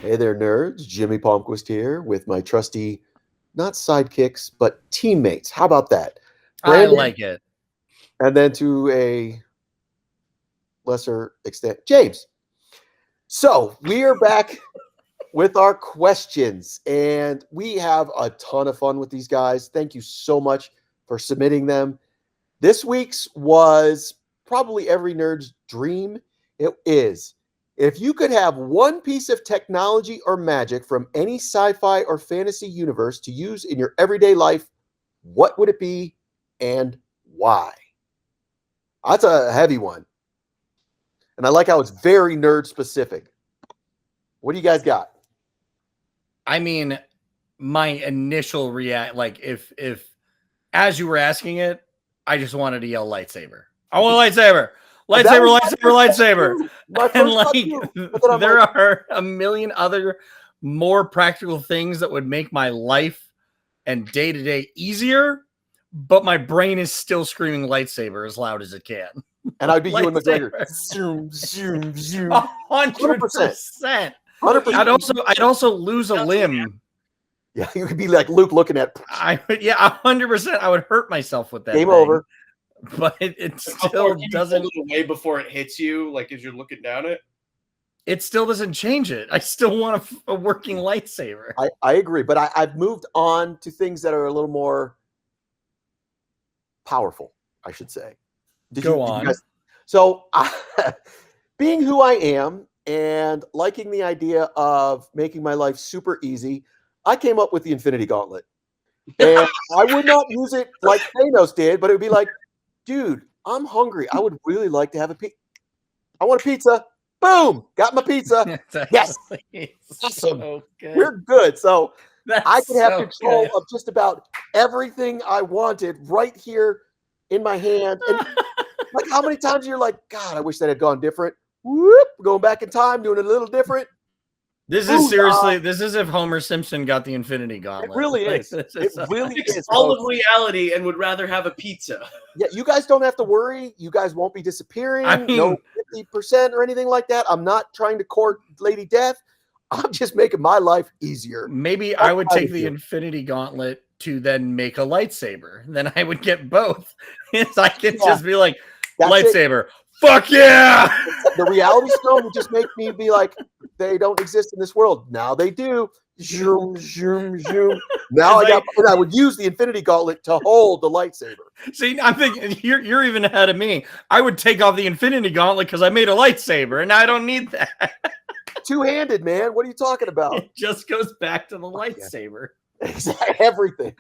Hey there, nerds. Jimmy Palmquist here with my trusty, not sidekicks, but teammates. How about that? I Brandon, like it. and then to a lesser extent, James. So we are back with our questions, and we have a ton of fun with these guys. Thank you so much for submitting them. This week's was probably every nerd's dream. It is. If you could have one piece of technology or magic from any sci-fi or fantasy universe to use in your everyday life, what would it be and why? That's a heavy one. And I like how it's very nerd specific. What do you guys got? I mean, my initial like if as you were asking it, I just wanted to yell lightsaber. I want a lightsaber. Lightsaber, lightsaber, lightsaber. And like there are a million other more practical things that would make my life and day-to-day easier, but my brain is still screaming lightsaber as loud as it can. And I'd be Ewan McGregor. Zoom, zoom, zoom. 100%. 100%. I'd also lose a limb. Yeah, you could be like Luke looking at. 100%. I would hurt myself with that. Game over. But it still doesn't. Hold it away before it hits you, like as you're looking down it. It still doesn't change it. I still want a working lightsaber. I agree, but I've moved on to things that are a little more powerful, I should say. Go on. So, being who I am and liking the idea of making my life super easy, I came up with the Infinity Gauntlet. And I would not use it like Thanos did, but it would be like, dude, I'm hungry. I would really like to have a pizza. I want a pizza. Boom! Got my pizza. Yes. Awesome. So we're good. So I could have control of just about everything I wanted right here in my hand. And like, how many times you're like, God, I wish that had gone different. Whoop, going back in time, doing it a little different. This is seriously. This is if Homer Simpson got the Infinity Gauntlet. It really is. It really is. All of reality and would rather have a pizza. Yeah, you guys don't have to worry. You guys won't be disappearing. I mean, no 50% or anything like that. I'm not trying to court Lady Death. I'm just making my life easier. Maybe I would take the Infinity Gauntlet to then make a lightsaber. Then I would get both. I could just be like, lightsaber. Fuck yeah! The reality stone would just make me be like, they don't exist in this world. Now they do. Zoom, zoom, zoom. Now I would use the Infinity Gauntlet to hold the lightsaber. See, I'm thinking you're even ahead of me. I would take off the Infinity Gauntlet because I made a lightsaber, and now I don't need that. Two-handed, man. What are you talking about? It just goes back to the lightsaber. Exactly. Everything.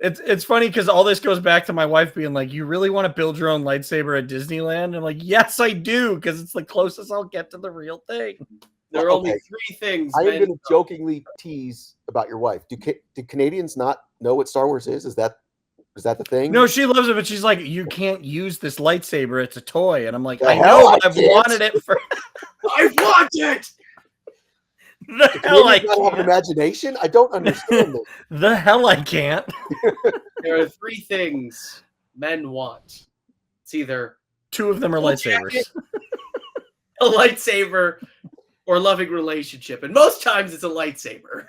It's funny because all this goes back to my wife being like, you really want to build your own lightsaber at Disneyland? I'm like, yes, I do, because it's the closest I'll get to the real thing. There are only three things. I am going to jokingly tease about your wife. Do Canadians not know what Star Wars is? Is that the thing? No, she loves it, but she's like, you can't use this lightsaber. It's a toy. And I'm like, I know, but I've wanted it for... I want it! The hell I can't. Have an imagination? I don't understand this. The hell I can't. There are three things men want. It's either two of them are lightsabers, a lightsaber, or a loving relationship, and most times it's a lightsaber.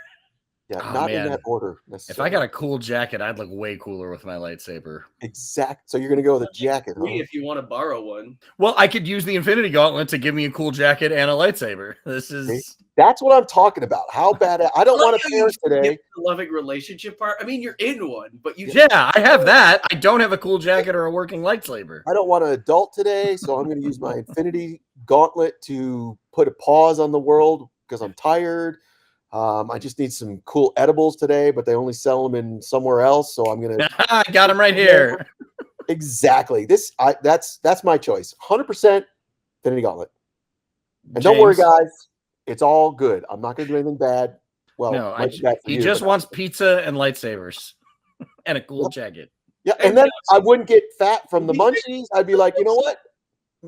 Yeah, not in that order. If I got a cool jacket, I'd look way cooler with my lightsaber. Exact. So you're going to go with a jacket, huh? If you want to borrow one. Well, I could use the Infinity Gauntlet to give me a cool jacket and a lightsaber. That's what I'm talking about. How bad? I don't want to pair today. The loving relationship part. I mean, you're in one, but you. Yeah, I have that. I don't have a cool jacket or a working lightsaber. I don't want an adult today, so I'm going to use my Infinity Gauntlet to put a pause on the world because I'm tired. I just need some cool edibles today, but they only sell them in somewhere else, so I'm gonna. I got them right here. Exactly. That's my choice. 100% Infinity Gauntlet. And don't worry, guys. It's all good. I'm not gonna do anything bad. Well, no, he just wants pizza and lightsabers and a cool jacket. Yeah, and then I wouldn't get fat from the munchies. I'd be like, you know what?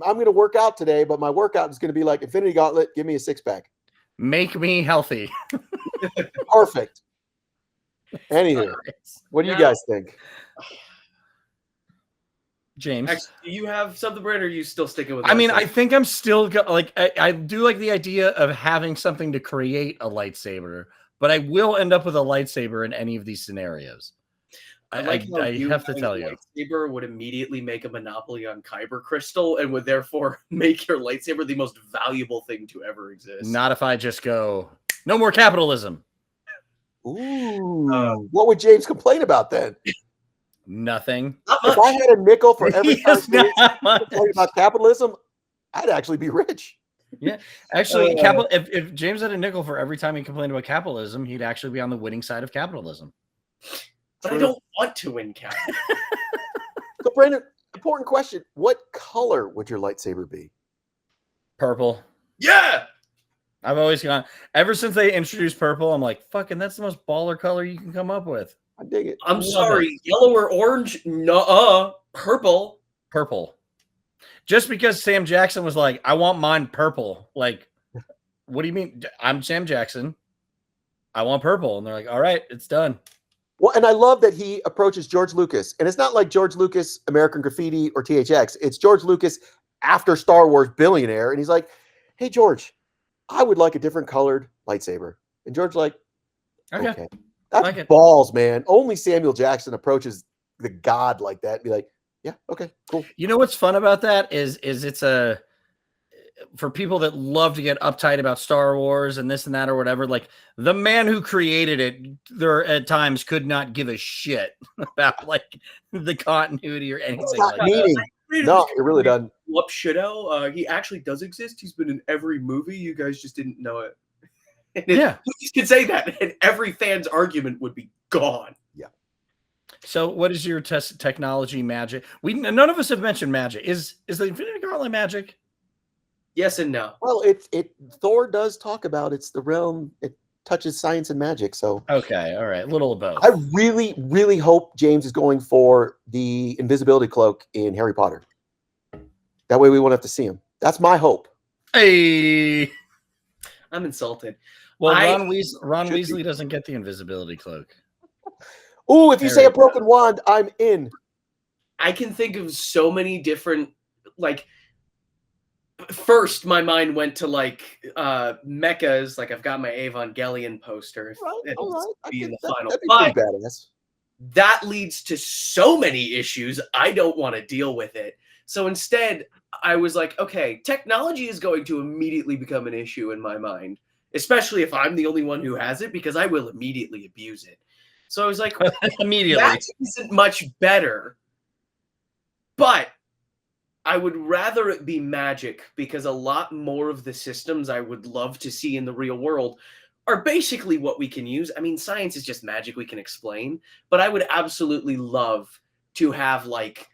I'm gonna work out today, but my workout is gonna be like Infinity Gauntlet. Give me a 6-pack. Make me healthy. Perfect. Anywho, what do you guys think? James. Actually, do you have something, Brandon, or are you still sticking with I mean, I lightsaber? think I'm still like I do like the idea of having something to create a lightsaber, but I will end up with a lightsaber in any of these scenarios. I like how I you have to having tell a you. lightsaber would immediately make a monopoly on kyber crystal and would therefore make your lightsaber the most valuable thing to ever exist. Not if I just go, no more capitalism. Ooh, what would James complain about then? Nothing. Not If much. I had a nickel for every time Yes, James not much. complained about capitalism, I'd actually be rich. Yeah, actually, if James had a nickel for every time he complained about capitalism, he'd actually be on the winning side of capitalism. But I don't want to win capitalism. So, Brandon, important question: what color would your lightsaber be? Purple. Yeah. I've always gone ever since they introduced purple. I'm like, fucking, that's the most baller color you can come up with. I dig it. I'm Love sorry, yellow or orange? Nuh-uh. Purple. Purple. Just because Sam Jackson was like, I want mine purple. Like, what do you mean? I'm Sam Jackson. I want purple. And they're like, all right, it's done. Well, and I love that he approaches George Lucas, and it's not like George Lucas, American Graffiti, or THX. It's George Lucas after Star Wars billionaire, and he's like, "Hey, George, I would like a different colored lightsaber." And George's like, Okay. That's Like it. balls, man. Only Samuel Jackson approaches the god like that and be like, yeah, okay, cool. You know what's fun about that is it's a for people that love to get uptight about Star Wars and this and that or whatever, like the man who created it, there at times could not give a shit about like the continuity or anything It's not like that. meaning. No, it really doesn't. Whoop Shido. He actually does exist. He's been in every movie. You guys just didn't know it. And Yeah. You could say that, and every fan's argument would be gone. So, what is your technology magic? None of us have mentioned magic. Is the Infinity Gauntlet magic? Yes and no. Well, Thor does talk about it's the realm. It touches science and magic. So Okay, all right, a little of both. I really, really hope James is going for the invisibility cloak in Harry Potter. That way we won't have to see him. That's my hope. Hey, I'm insulted. well, I- Ron Should be. Weasley doesn't get the invisibility cloak. Ooh, if you say Harry a broken wand, I'm in. I can think of so many different, like, first my mind went to like mechas. Like I've got my Evangelion poster. It'll All right. be in the final. That'd be But pretty badass. that leads to so many issues. I don't want to deal with it. So instead, I was like, okay, technology is going to immediately become an issue in my mind, especially if I'm the only one who has it, because I will immediately abuse it. So I was like, Immediately. that isn't much better, but I would rather it be magic, because a lot more of the systems I would love to see in the real world are basically what we can use. I mean, science is just magic we can explain, but I would absolutely love to have like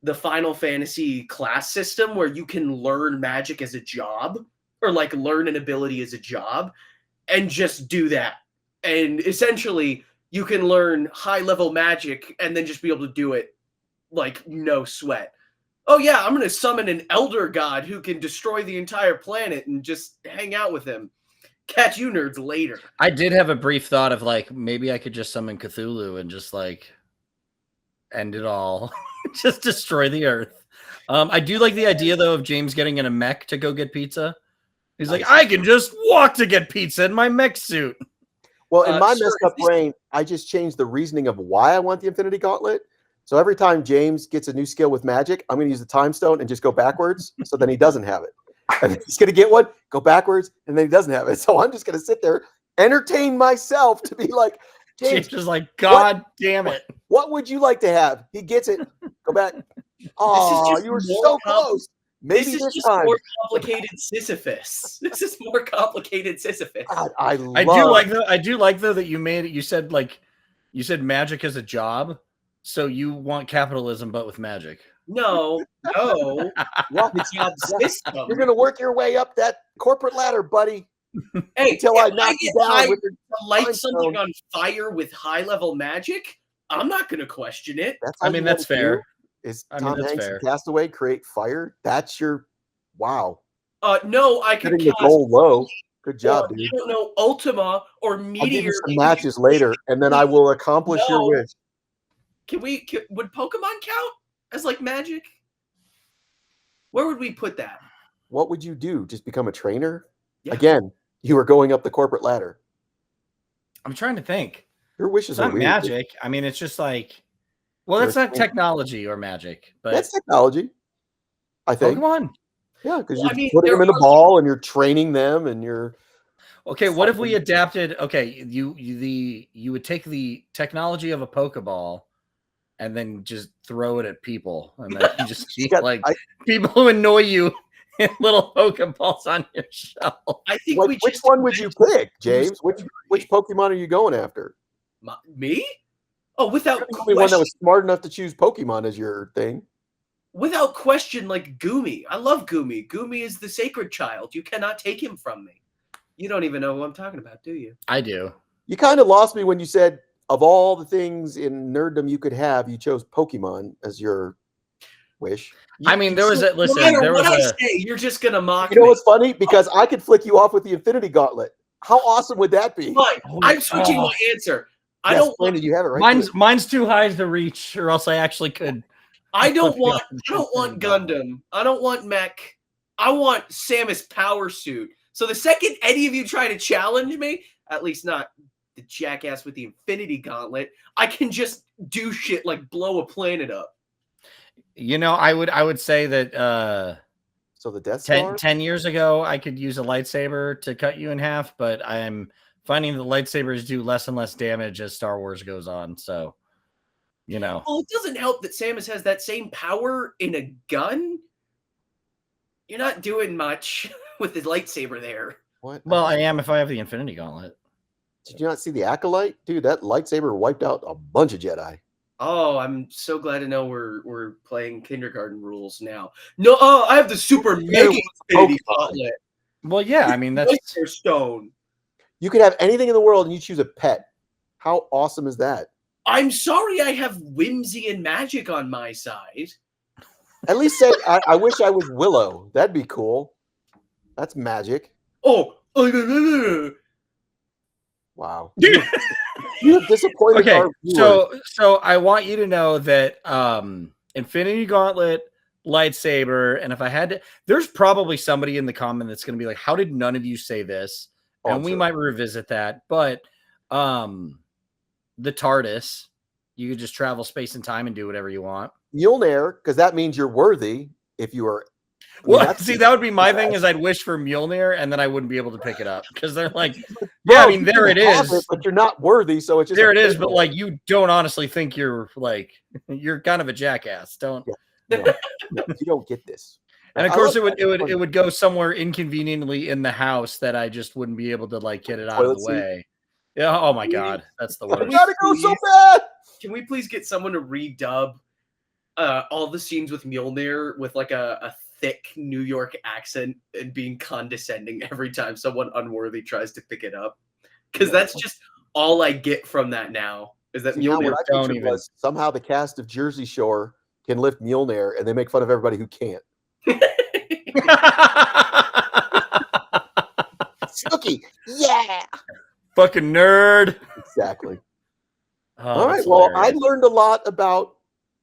the Final Fantasy class system where you can learn magic as a job, or like learn an ability as a job and just do that. And essentially you can learn high level magic and then just be able to do it like no sweat. Oh yeah, I'm going to summon an elder god who can destroy the entire planet and just hang out with him. Catch you nerds later. I did have a brief thought of like maybe I could just summon Cthulhu and just like end it all, just destroy the earth. I do like the idea though of James getting in a mech to go get pizza. He's like, I can just walk to get pizza in my mech suit. Well, in my sir, messed up brain, I just changed the reasoning of why I want the Infinity Gauntlet. So every time James gets a new skill with magic, I'm going to use the time stone and just go backwards. So then he doesn't have it. And he's going to get one, go backwards, and then he doesn't have it. So I'm just going to sit there, entertain myself to be like, James James, is like, God damn it. what would you like to have? He gets it. Go back. Oh, just you were more so close. Maybe This is this just time. more complicated Sisyphus. This is more complicated Sisyphus. God, I do like though that you said magic as a job. So you want capitalism, but with magic. No. Yeah, The job system. you're going to work your way up that corporate ladder, buddy, Hey, until I if knock I you get down hired with your to light time something stone. on fire with high-level magic, I'm not going to question it. That's I all mean, you that's gotta fair. do Is I mean, Tom that's Hanks fair. and Castaway create fire? That's your wow. No, I could Setting the cast goal low. Good or, job, dude. I don't know, Ultima or I'll give Meteor. you some matches later, and then I will accomplish your No. wish. Would Pokemon count as like magic? Where would we put that? What would you do? Just become a trainer? Yeah. Again, you are going up the corporate ladder. I'm trying to think. Your wishes It's are not weird. magic. I mean, it's just like, well, You're that's a not trainer. technology or magic, but That's technology, I think. Pokemon. Yeah, because Well, you're I mean, putting there them in the are- ball and you're training them and you're Okay, what if we adapted? Okay, you would take the technology of a Pokeball and then just throw it at people, and then you just keep like people who annoy you in little Pokeballs on your shelf. I think we which just one would you pick, James? Which Pokemon are you going after? me? Oh, without You're the only one that question, was smart enough to choose Pokemon as your thing. without question, like Goomy. I love Goomy. Goomy is the sacred child. You cannot take him from me. You don't even know who I'm talking about, do you? I do. You kind of lost me when you said of all the things in nerddom you could have, you chose Pokemon as your wish. I mean, there was a listen. No matter There what was I say, you're just gonna mock You know me. what's funny? Because I could flick you off with the Infinity Gauntlet. How awesome would that be? Fine. I'm switching my answer. I don't want. You have it right. Mine's too high to reach, or else I actually could. I don't want Gundam. I don't want mech. I want Samus power suit. So the second any of you try to challenge me, at least not the jackass with the Infinity Gauntlet, I can just do shit like blow a planet up. You know, I would say that so the Death Star? 10 years ago, I could use a lightsaber to cut you in half, but I'm finding that lightsabers do less and less damage as Star Wars goes on. So, you know. Well, it doesn't help that Samus has that same power in a gun. You're not doing much with the lightsaber there. What? Well, I am if I have the Infinity Gauntlet. Did you not see the Acolyte? Dude, that lightsaber wiped out a bunch of Jedi. Oh, I'm so glad to know we're playing kindergarten rules now. No, I have the super mega Infinity Gauntlet. Well, yeah, I mean that's stone. You could have anything in the world and you choose a pet. How awesome is that? I'm sorry I have whimsy and magic on my side. At least say I wish I was Willow. That'd be cool. That's magic. Oh, wow. You have disappointed our viewers. So I want you to know that Infinity Gauntlet, lightsaber, and if I had to, there's probably somebody in the comment that's going to be like, "How did none of you say this?" And we might revisit that. But the TARDIS, you could just travel space and time and do whatever you want. Mjolnir, because that means you're worthy if you are. Well, see, that would be my thing. Is I'd wish for Mjolnir, and then I wouldn't be able to pick it up because they're like, yeah, I mean, there it is, but you're not worthy, so it's just there it is. But like, you don't honestly think you're like, you're kind of a jackass. Don't you don't get this. And of course, it would go somewhere inconveniently in the house that I just wouldn't be able to like get it out of the way. Yeah. Oh my god, that's the worst. I gotta go so bad. Can we please get someone to redub all the scenes with Mjolnir with like a thick New York accent and being condescending every time someone unworthy tries to pick it up? Because that's just all I get from that now. Is that Mjolnir? What I pictured was somehow the cast of Jersey Shore can lift Mjolnir, and they make fun of everybody who can't. Snooki, yeah, fucking nerd. Exactly. All right. Well, I learned a lot about,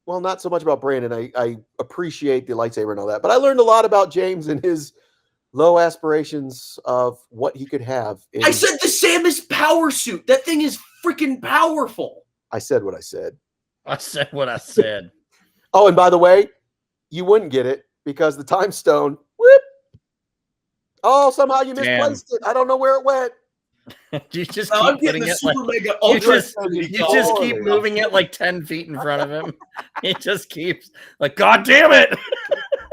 well, not so much about Brandon. I appreciate the lightsaber and all that, but I learned a lot about James and his low aspirations of what he could have. I said the Samus power suit. That thing is freaking powerful. I said what I said. I said what I said. Oh, and by the way, you wouldn't get it because the time stone, whoop. Oh, somehow you misplaced it. I don't know where it went. You just keep putting it like, you just keep moving it like 10 feet in front of him. He just keeps like, God damn it.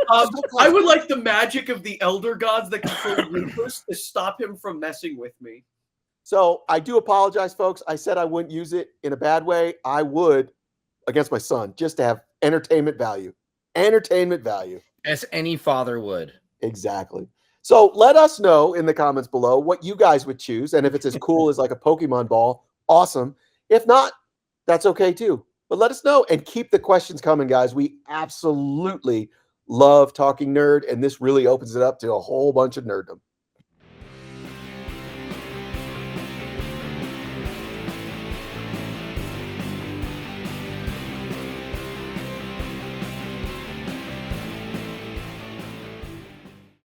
I would like the magic of the elder gods that control Rufus to stop him from messing with me. So I do apologize, folks. I said I wouldn't use it in a bad way. I would against my son just to have entertainment value. Entertainment value. As any father would. Exactly. So let us know in the comments below what you guys would choose. And if it's as cool as like a Pokemon ball, awesome. If not, that's okay too. But let us know and keep the questions coming, guys. We absolutely love talking nerd. And this really opens it up to a whole bunch of nerddom.